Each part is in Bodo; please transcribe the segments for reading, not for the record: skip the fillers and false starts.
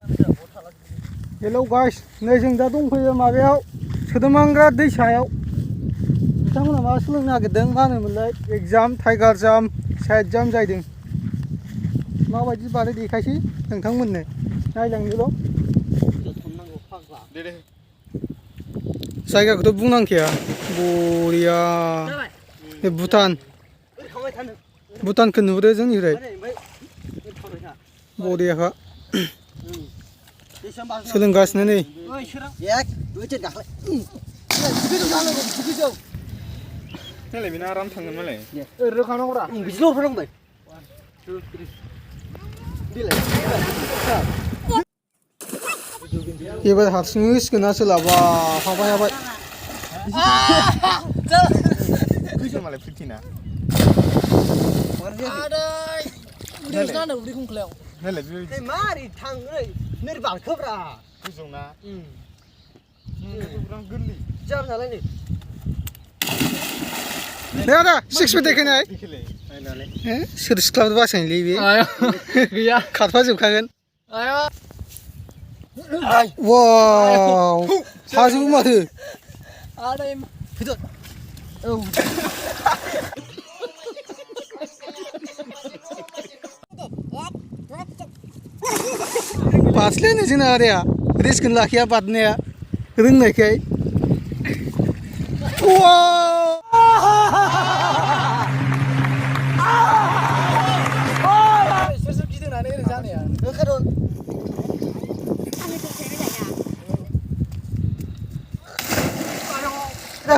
हेलौ गाइस नै जों दा दंफैयो माबायाव सोदोमांग्रा दैसायाव बिथांमोना मा सोलोंनो नागिरदों मा होनोमोनलाय exam tiger jump side jump जाहैदों माबायदि बानाय देखायसै नोंथांमोननो नायलांदोल' जायगाखौथ' बुंनांखाया बरिया भुटानखौ नुहुरो जोंनिफ्राय बरियाखा सोलोंगासिनो नै बेना आराम थांगोन मालाय रोखानांगौरा बिदिल' हरनांबाय एबार हारसिङै सिखोन ना सोलाबा हाबाय मालाय फिटिना मारै थाङो नै बारखोब्रा गोजौना गोरलै जाम नालाय नै आदा सिक्स पेक देखायनाय सोर सिख्लाबो बासायनोलै बे गैया खारफाजोबखागोन वाव हाजोबो माथो बासलायनो जोंना आदाया रिस्कखौनो लाखिया बारनाया रोंनायखाय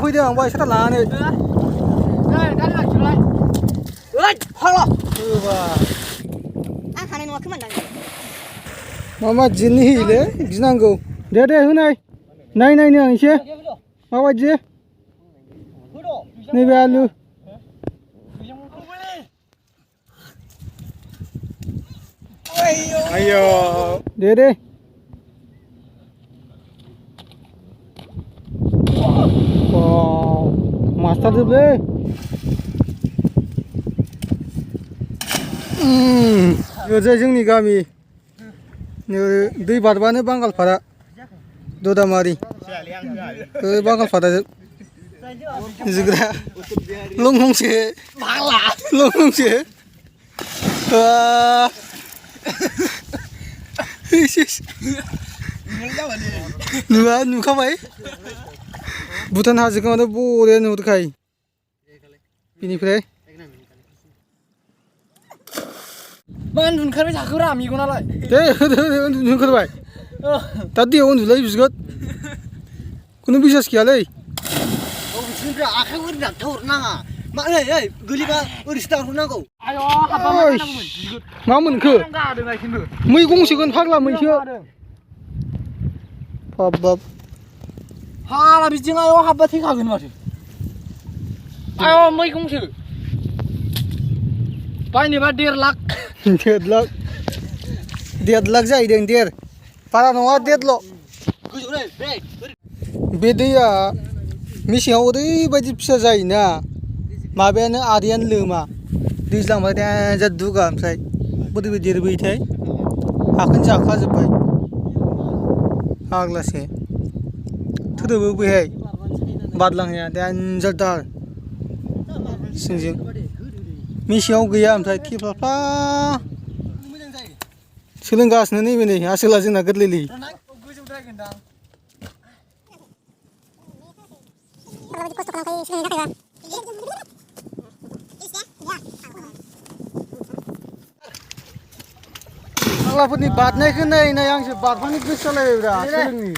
फैदों आं बायसा लानानै मा मा जिन्नि होयोलै गिनांगौ दे होनाय नायनो आं एसे माबायदि नैबे आलु आयौ दे मास्टार जोबलै ओरैजाय जोंनि गामि दै बारबानो बांगालपारा ददामारि बांगालपारा जोग्रा लंहंसो नुखाबाय भुटान हाजोखौ माथो बरिया नुहुरखायो बेनिफ्राय मा उन्दुनोखारबाय थाखोब्रा मेगनालाय दे उन्दुनो ओंखारबाय दा दैयाव उन्दुलाय बिगोद खुनु बिसास गैयालै आखाइ ओरै दानथाहरनाङा मा गोलैबा ओरैसो दानहरनांगौ मा मोनखो मैगंसोगोन फाग्ला मैसो बाब हाला बिदिं आयौ हाबबा थैखागोन माथो आयौ मैगंसो बायनोबा 1.5 लाख 1.5 लाख जाहैदों बारा नङा 1.5 बे दैया मेसेङाव ओरैबायदि फिसा जायोना माबायानो आदैयानो लोमा दैज्लांबाथाय देनजार दुगा ओमफ्राय बोरैबो देरबोयोथाय हाखोनो जाखाजोब्बाय फाग्लासो थोदोबो बैहाय बारलांनाया देनजार दार सिंजों मेसेङाव गैया ओमफ्राय थेफ्लाफ्ला सोलोंगासिनो नैबे नै आसोला जोंना गोरलैलै फाग्लाफोरनि बारनायखौ नाय आंसो बारफानो गोसो जालायबायब्रा सोलोंनि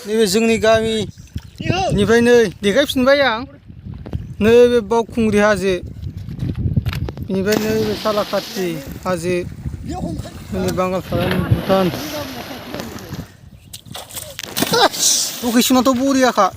नैबे जोंनि गामिनिफ्राय नै देखायफिनबाय आं नैबे बावखुंग्रि हाजो बेनिफ्राय नैबे सालाकाथि हाजो जोंनि बांगालपारानि भुटान लकेसनाथ' बरियाखा